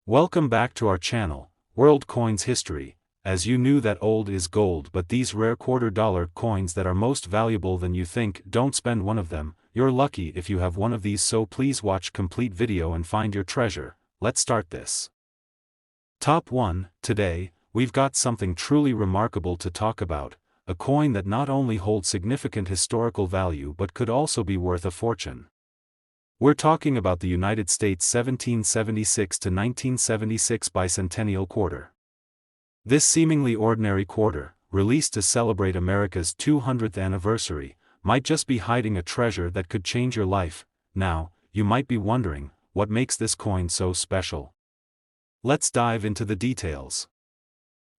Welcome back to our channel, World Coins History. As you knew that old is gold, but these rare $quarter coins that are most valuable than you think, don't spend one of them. You're lucky if you have one of these, so please watch complete video and find your treasure. Let's start this. Top 1. Today, we've got something truly remarkable to talk about, a coin that not only holds significant historical value but could also be worth a fortune. We're talking about the United States 1776 to 1976 Bicentennial Quarter. This seemingly ordinary quarter, released to celebrate America's 200th anniversary, might just be hiding a treasure that could change your life. Now, you might be wondering, what makes this coin so special? Let's dive into the details.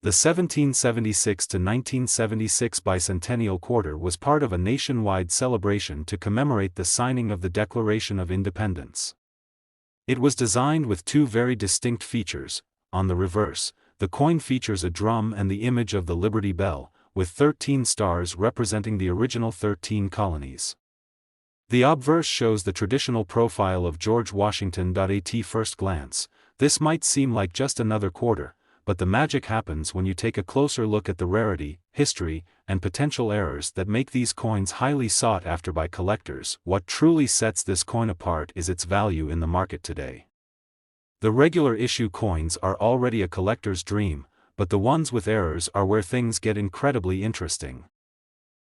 The 1776 to 1976 Bicentennial Quarter was part of a nationwide celebration to commemorate the signing of the Declaration of Independence. It was designed with two very distinct features. On the reverse, the coin features a drum and the image of the Liberty Bell, with 13 stars representing the original 13 colonies. The obverse shows the traditional profile of George Washington. At first glance, this might seem like just another quarter, but the magic happens when you take a closer look at the rarity, history, and potential errors that make these coins highly sought after by collectors. What truly sets this coin apart is its value in the market today. The regular issue coins are already a collector's dream, but the ones with errors are where things get incredibly interesting.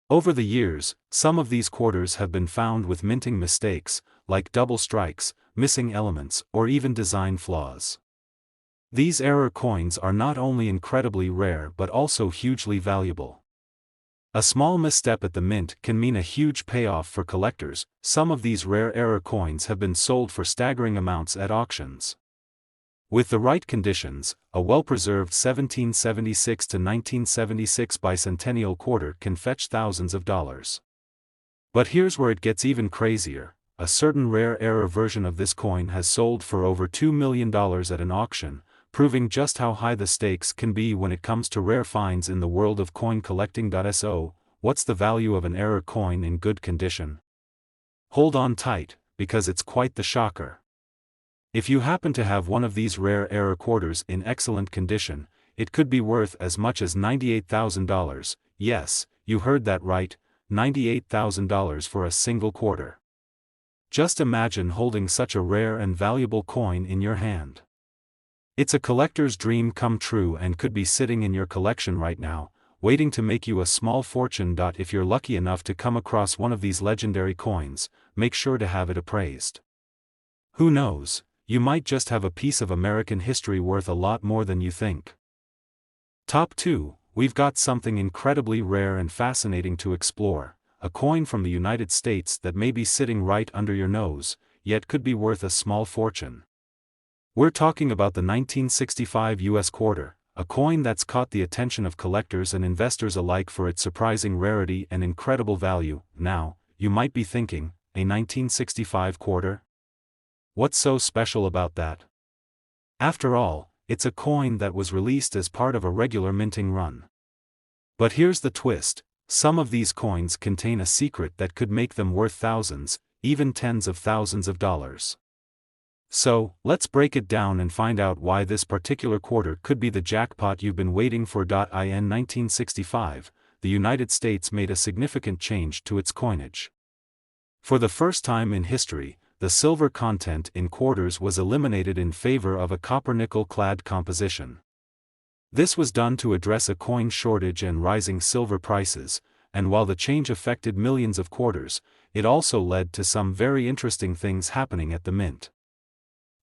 Over the years, some of these quarters have been found with minting mistakes, like double strikes, missing elements, or even design flaws. These error coins are not only incredibly rare but also hugely valuable. A small misstep at the mint can mean a huge payoff for collectors. Some of these rare error coins have been sold for staggering amounts at auctions. With the right conditions, a well-preserved 1776 to 1976 Bicentennial Quarter can fetch thousands of dollars. But here's where it gets even crazier. A certain rare error version of this coin has sold for over $2 million at an auction, proving just how high the stakes can be when it comes to rare finds in the world of coin collecting. So, what's the value of an error coin in good condition? Hold on tight, because it's quite the shocker. If you happen to have one of these rare error quarters in excellent condition, it could be worth as much as $98,000. Yes, you heard that right, $98,000 for a single quarter. Just imagine holding such a rare and valuable coin in your hand. It's a collector's dream come true and could be sitting in your collection right now, waiting to make you a small fortune. If you're lucky enough to come across one of these legendary coins, make sure to have it appraised. Who knows, you might just have a piece of American history worth a lot more than you think. Top 2, we've got something incredibly rare and fascinating to explore, a coin from the United States that may be sitting right under your nose, yet could be worth a small fortune. We're talking about the 1965 U.S. quarter, a coin that's caught the attention of collectors and investors alike for its surprising rarity and incredible value. Now, you might be thinking, a 1965 quarter? What's so special about that? After all, it's a coin that was released as part of a regular minting run. But here's the twist, some of these coins contain a secret that could make them worth thousands, even tens of thousands of dollars. So, let's break it down and find out why this particular quarter could be the jackpot you've been waiting for. In 1965, the United States made a significant change to its coinage. For the first time in history, the silver content in quarters was eliminated in favor of a copper-nickel clad composition. This was done to address a coin shortage and rising silver prices, and while the change affected millions of quarters, it also led to some very interesting things happening at the mint.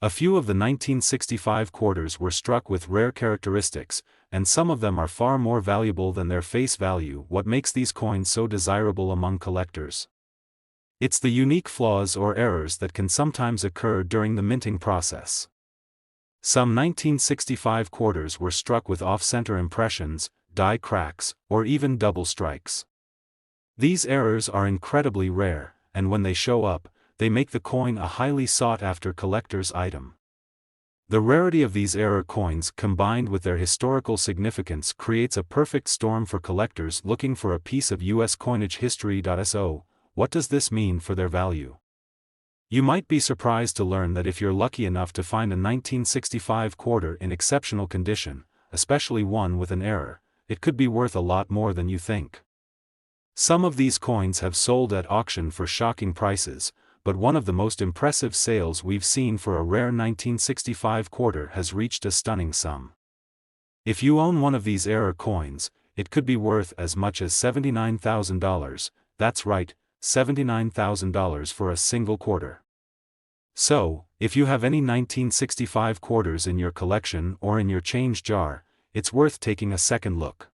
A few of the 1965 quarters were struck with rare characteristics, and some of them are far more valuable than their face value. What makes these coins so desirable among collectors? It's the unique flaws or errors that can sometimes occur during the minting process. Some 1965 quarters were struck with off-center impressions, die cracks, or even double strikes. These errors are incredibly rare, and when they show up, they make the coin a highly sought-after collector's item. The rarity of these error coins combined with their historical significance creates a perfect storm for collectors looking for a piece of U.S. coinage history. So, what does this mean for their value? You might be surprised to learn that if you're lucky enough to find a 1965 quarter in exceptional condition, especially one with an error, it could be worth a lot more than you think. Some of these coins have sold at auction for shocking prices, but one of the most impressive sales we've seen for a rare 1965 quarter has reached a stunning sum. If you own one of these error coins, it could be worth as much as $79,000, that's right, $79,000 for a single quarter. So, if you have any 1965 quarters in your collection or in your change jar, it's worth taking a second look.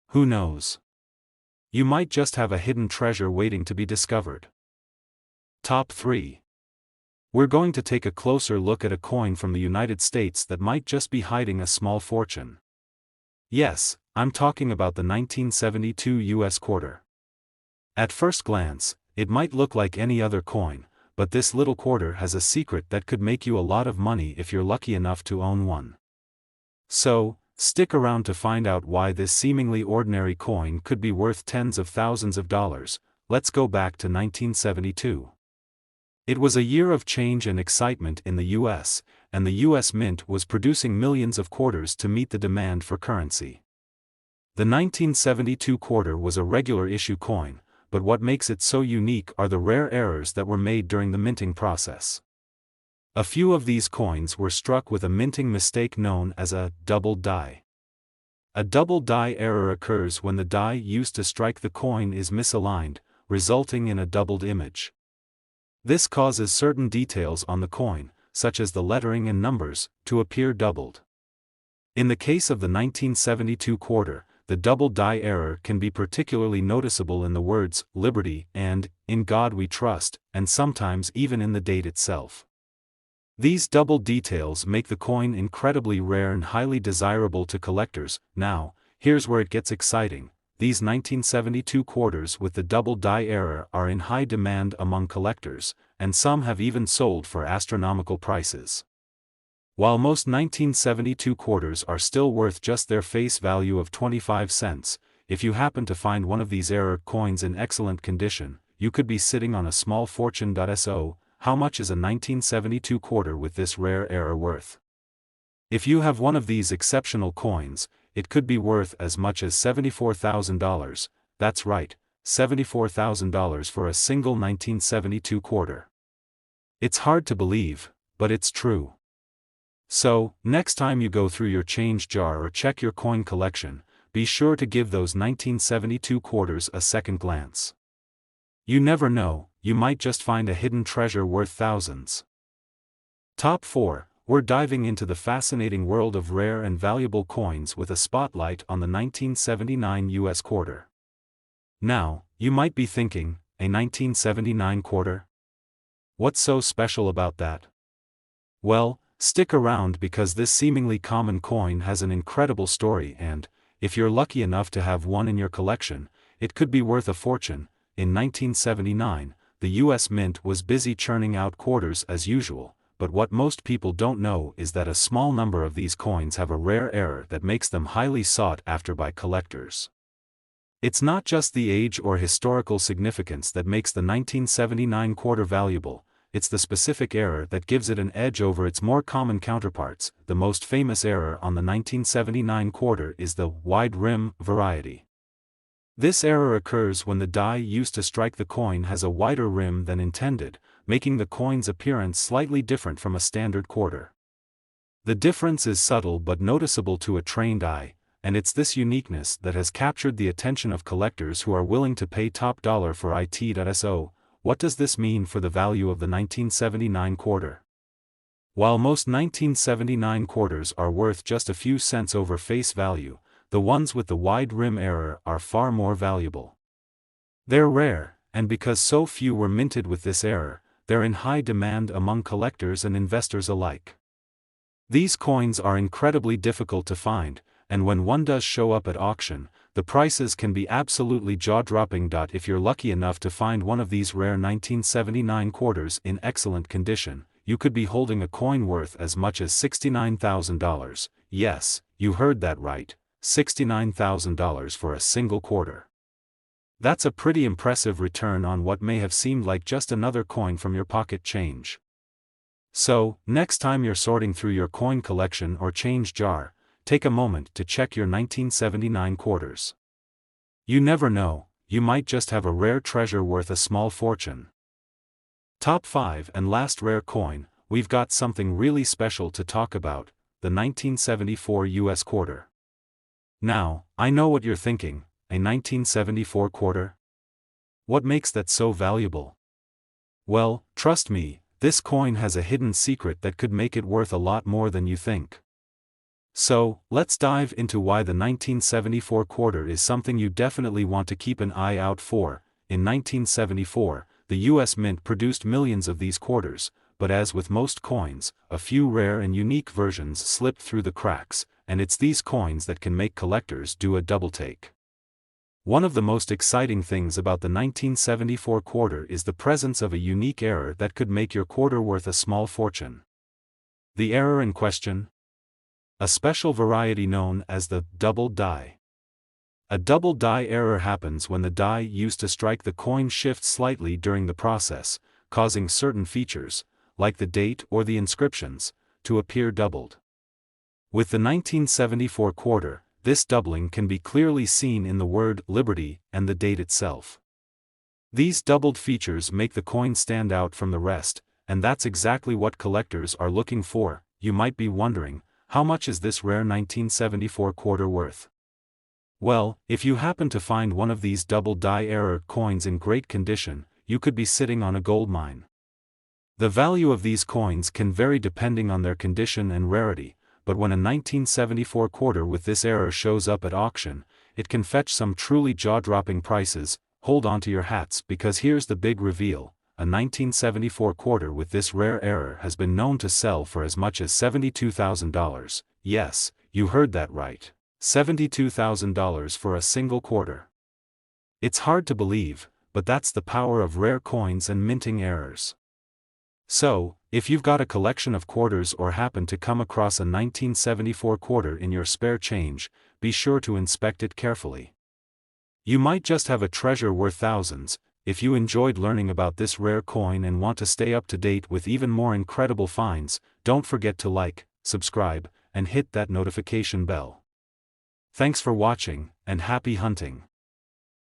Who knows? You might just have a hidden treasure waiting to be discovered. Top 3. We're going to take a closer look at a coin from the United States that might just be hiding a small fortune. Yes, I'm talking about the 1972 US quarter. At first glance, it might look like any other coin, but this little quarter has a secret that could make you a lot of money if you're lucky enough to own one. So, stick around to find out why this seemingly ordinary coin could be worth tens of thousands of dollars. Let's go back to 1972. It was a year of change and excitement in the US, and the US Mint was producing millions of quarters to meet the demand for currency. The 1972 quarter was a regular issue coin, but what makes it so unique are the rare errors that were made during the minting process. A few of these coins were struck with a minting mistake known as a double die. A double die error occurs when the die used to strike the coin is misaligned, resulting in a doubled image. This causes certain details on the coin, such as the lettering and numbers, to appear doubled. In the case of the 1972 quarter, the double die error can be particularly noticeable in the words "Liberty" and "In God We Trust," and sometimes even in the date itself. These double details make the coin incredibly rare and highly desirable to collectors. Now, here's where it gets exciting. These 1972 quarters with the double die error are in high demand among collectors, and some have even sold for astronomical prices. While most 1972 quarters are still worth just their face value of 25 cents, if you happen to find one of these error coins in excellent condition, you could be sitting on a small fortune. So, how much is a 1972 quarter with this rare error worth? If you have one of these exceptional coins, it could be worth as much as $74,000, that's right, $74,000 for a single 1972 quarter. It's hard to believe, but it's true. So, next time you go through your change jar or check your coin collection, be sure to give those 1972 quarters a second glance. You never know, you might just find a hidden treasure worth thousands. Top 4. We're diving into the fascinating world of rare and valuable coins with a spotlight on the 1979 US quarter. Now, you might be thinking, a 1979 quarter? What's so special about that? Well, stick around because this seemingly common coin has an incredible story and, if you're lucky enough to have one in your collection, it could be worth a fortune. In 1979, the US Mint was busy churning out quarters as usual, but what most people don't know is that a small number of these coins have a rare error that makes them highly sought after by collectors. It's not just the age or historical significance that makes the 1979 quarter valuable, it's the specific error that gives it an edge over its more common counterparts. The most famous error on the 1979 quarter is the wide rim variety. This error occurs when the die used to strike the coin has a wider rim than intended, making the coin's appearance slightly different from a standard quarter. The difference is subtle but noticeable to a trained eye, and it's this uniqueness that has captured the attention of collectors who are willing to pay top dollar for it. So, what does this mean for the value of the 1979 quarter? While most 1979 quarters are worth just a few cents over face value, the ones with the wide rim error are far more valuable. They're rare, and because so few were minted with this error, they're in high demand among collectors and investors alike. These coins are incredibly difficult to find, and when one does show up at auction, the prices can be absolutely jaw-dropping. If you're lucky enough to find one of these rare 1979 quarters in excellent condition, you could be holding a coin worth as much as $69,000. Yes, you heard that right, $69,000 for a single quarter. That's a pretty impressive return on what may have seemed like just another coin from your pocket change. So, next time you're sorting through your coin collection or change jar, take a moment to check your 1979 quarters. You never know, you might just have a rare treasure worth a small fortune. Top 5 and last rare coin, we've got something really special to talk about, the 1974 US quarter. Now, I know what you're thinking, a 1974 quarter? What makes that so valuable? Well, trust me, this coin has a hidden secret that could make it worth a lot more than you think. So, let's dive into why the 1974 quarter is something you definitely want to keep an eye out for. In 1974, the US Mint produced millions of these quarters, but as with most coins, a few rare and unique versions slipped through the cracks, and it's these coins that can make collectors do a double take. One of the most exciting things about the 1974 quarter is the presence of a unique error that could make your quarter worth a small fortune. The error in question? A special variety known as the double die. A double die error happens when the die used to strike the coin shifts slightly during the process, causing certain features, like the date or the inscriptions, to appear doubled. With the 1974 quarter, this doubling can be clearly seen in the word Liberty and the date itself. These doubled features make the coin stand out from the rest, and that's exactly what collectors are looking for. You might be wondering, how much is this rare 1974 quarter worth? Well, if you happen to find one of these double die error coins in great condition, you could be sitting on a gold mine. The value of these coins can vary depending on their condition and rarity, but when a 1974 quarter with this error shows up at auction, it can fetch some truly jaw-dropping prices. Hold on to your hats because here's the big reveal. A 1974 quarter with this rare error has been known to sell for as much as $72,000. Yes, you heard that right. $72,000 for a single quarter. It's hard to believe, but that's the power of rare coins and minting errors. So, if you've got a collection of quarters or happen to come across a 1974 quarter in your spare change, be sure to inspect it carefully. You might just have a treasure worth thousands. If you enjoyed learning about this rare coin and want to stay up to date with even more incredible finds, don't forget to like, subscribe, and hit that notification bell. Thanks for watching, and happy hunting.